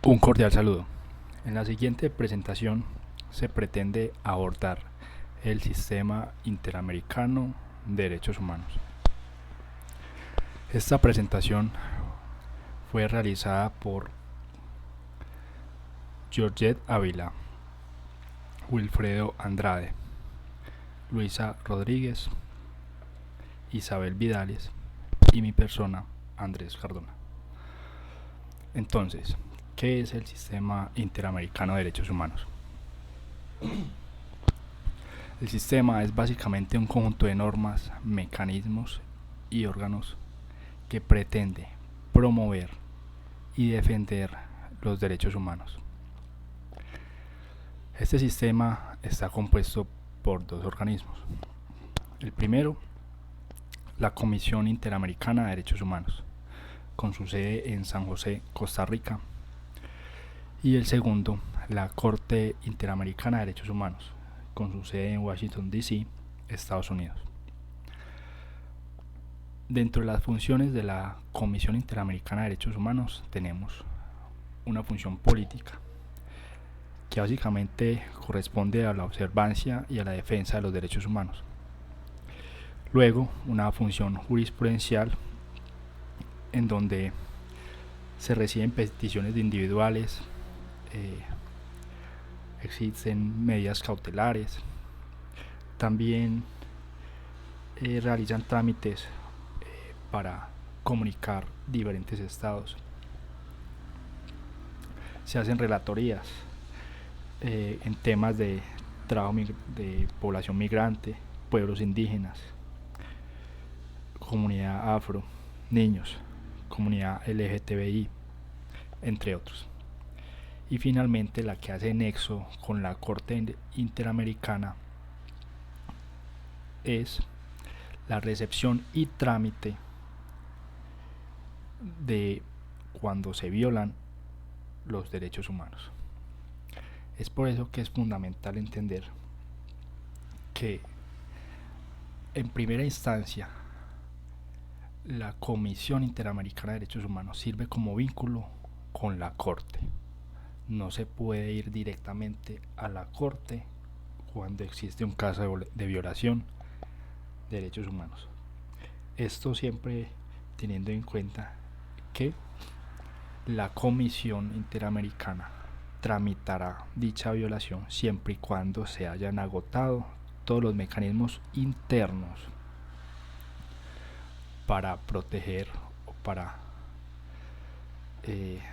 Un cordial saludo. En la siguiente presentación se pretende abordar el Sistema Interamericano de Derechos Humanos. Esta presentación fue realizada por Georgette Ávila, Wilfredo Andrade, Luisa Rodríguez, Isabel Vidales y mi persona, Andrés Cardona. Entonces, ¿qué es el Sistema Interamericano de Derechos Humanos? El sistema es básicamente un conjunto de normas, mecanismos y órganos que pretende promover y defender los derechos humanos. Este sistema está compuesto por dos organismos. El primero, la Comisión Interamericana de Derechos Humanos, con su sede en San José, Costa Rica. Y el segundo, la Corte Interamericana de Derechos Humanos, con su sede en Washington, D.C., Estados Unidos. Dentro de las funciones de la Comisión Interamericana de Derechos Humanos tenemos una función política, que básicamente corresponde a la observancia y a la defensa de los derechos humanos. Luego, una función jurisprudencial, en donde se reciben peticiones de individuales, existen medidas cautelares, también realizan trámites para comunicar diferentes estados, se hacen relatorías en temas de trabajo de población migrante, pueblos indígenas, comunidad afro, niños, comunidad LGTBI, entre otros. Y finalmente la que hace nexo con la Corte Interamericana es la recepción y trámite de cuando se violan los derechos humanos. Es por eso que es fundamental entender que en primera instancia la Comisión Interamericana de Derechos Humanos sirve como vínculo con la Corte. No se puede ir directamente a la Corte cuando existe un caso de violación de derechos humanos. Esto siempre teniendo en cuenta que la Comisión Interamericana tramitará dicha violación siempre y cuando se hayan agotado todos los mecanismos internos para proteger o para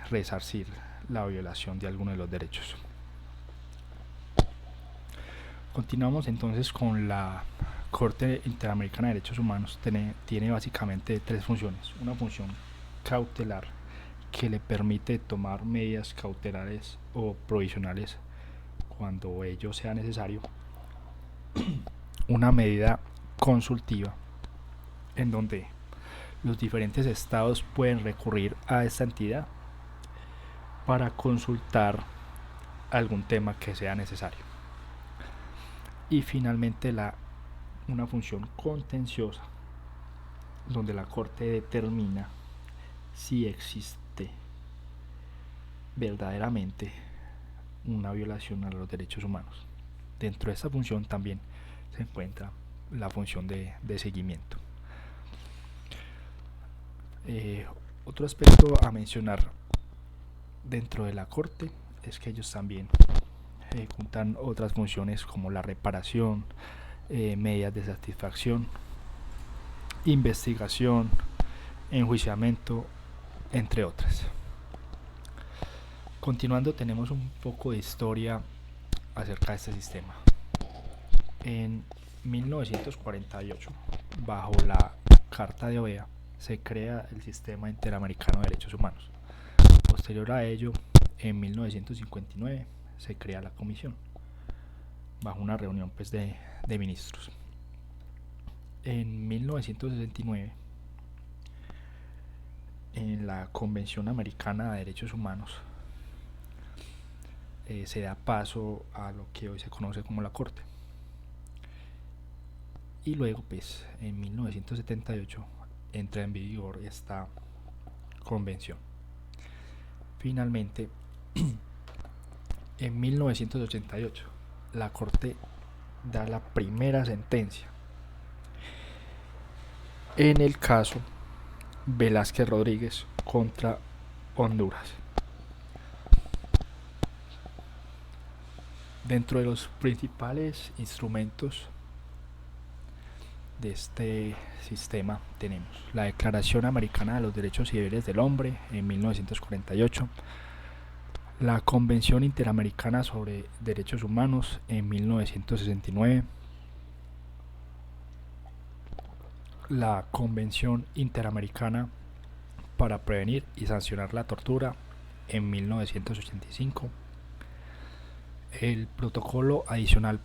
resarcir la violación de alguno de los derechos. Continuamos entonces con la Corte Interamericana de Derechos Humanos. Tiene básicamente tres funciones. Una función cautelar, que le permite tomar medidas cautelares o provisionales cuando ello sea necesario. Una medida consultiva, en donde los diferentes estados pueden recurrir a esta entidad para consultar algún tema que sea necesario. Y finalmente una función contenciosa, donde la Corte determina si existe verdaderamente una violación a los derechos humanos. Dentro de esta función también se encuentra la función de seguimiento. Otro aspecto a mencionar dentro de la Corte es que ellos también ejecutan otras funciones como la reparación, medidas de satisfacción, investigación, enjuiciamiento, entre otras. Continuando, tenemos un poco de historia acerca de este sistema. En 1948, bajo la Carta de OEA, se crea el Sistema Interamericano de Derechos Humanos. Posterior a ello, en 1959, se crea la comisión, bajo una reunión de ministros. En 1969, en la Convención Americana de Derechos Humanos, se da paso a lo que hoy se conoce como la Corte. Y luego, pues, en 1978 entra en vigor esta convención. Finalmente, En 1988, la Corte da la primera sentencia en el caso Velázquez Rodríguez contra Honduras. Dentro de los principales instrumentos de este sistema tenemos la Declaración Americana de los Derechos Civiles del Hombre en 1948, la Convención Interamericana sobre Derechos Humanos en 1969, la Convención Interamericana para prevenir y sancionar la tortura en 1985, el protocolo adicional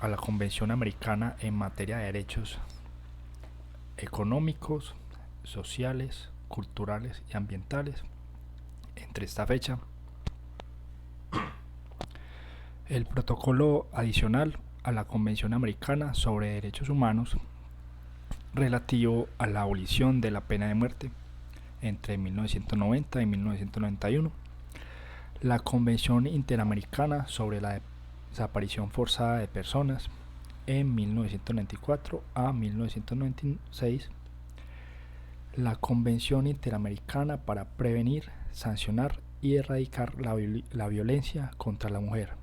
a la Convención Americana en materia de derechos económicos, sociales, culturales y ambientales entre esta fecha, el protocolo adicional a la Convención Americana sobre Derechos Humanos relativo a la abolición de la pena de muerte entre 1990 y 1991, la Convención Interamericana sobre la desaparición forzada de personas en 1994 a 1996, la Convención Interamericana para prevenir, sancionar y erradicar la violencia contra la mujer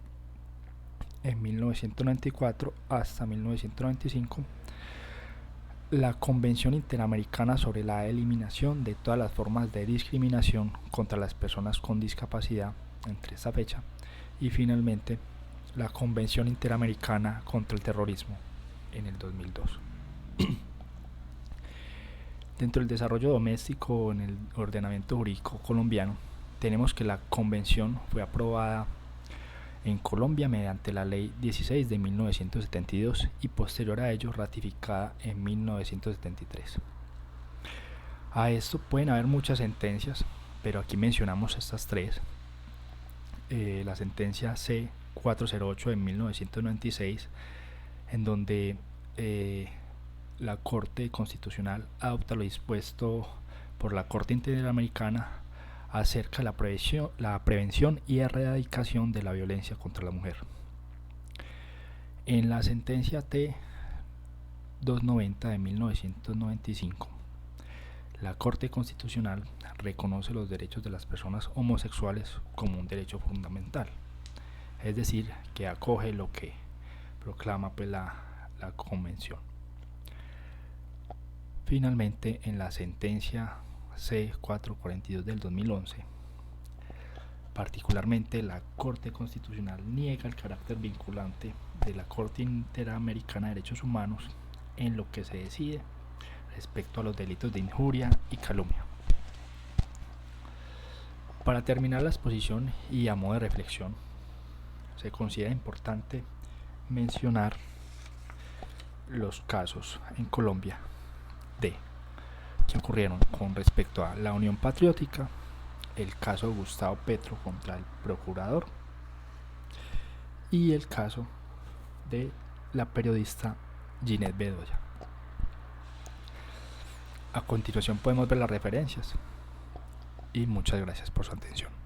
en 1994 hasta 1995, la Convención Interamericana sobre la eliminación de todas las formas de discriminación contra las personas con discapacidad entre esta fecha, y finalmente la Convención Interamericana contra el Terrorismo en el 2002. Dentro del desarrollo doméstico en el ordenamiento jurídico colombiano, tenemos que la convención fue aprobada en Colombia mediante la Ley 16 de 1972 y posterior a ello ratificada en 1973. A esto pueden haber muchas sentencias, pero aquí mencionamos estas tres. La sentencia C-408 de 1996, en donde la Corte Constitucional adopta lo dispuesto por la Corte Interamericana acerca de la prevención y erradicación de la violencia contra la mujer. En la sentencia T-290 de 1995, la Corte Constitucional reconoce los derechos de las personas homosexuales como un derecho fundamental, es decir, que acoge lo que proclama la Convención. Finalmente, en la sentencia C-442 del 2011, particularmente la Corte Constitucional niega el carácter vinculante de la Corte Interamericana de Derechos Humanos en lo que se decide respecto a los delitos de injuria y calumnia. Para terminar la exposición y a modo de reflexión, se considera importante mencionar los casos en Colombia que ocurrieron con respecto a la Unión Patriótica, el caso de Gustavo Petro contra el procurador y el caso de la periodista Ginette Bedoya. A continuación podemos ver las referencias y muchas gracias por su atención.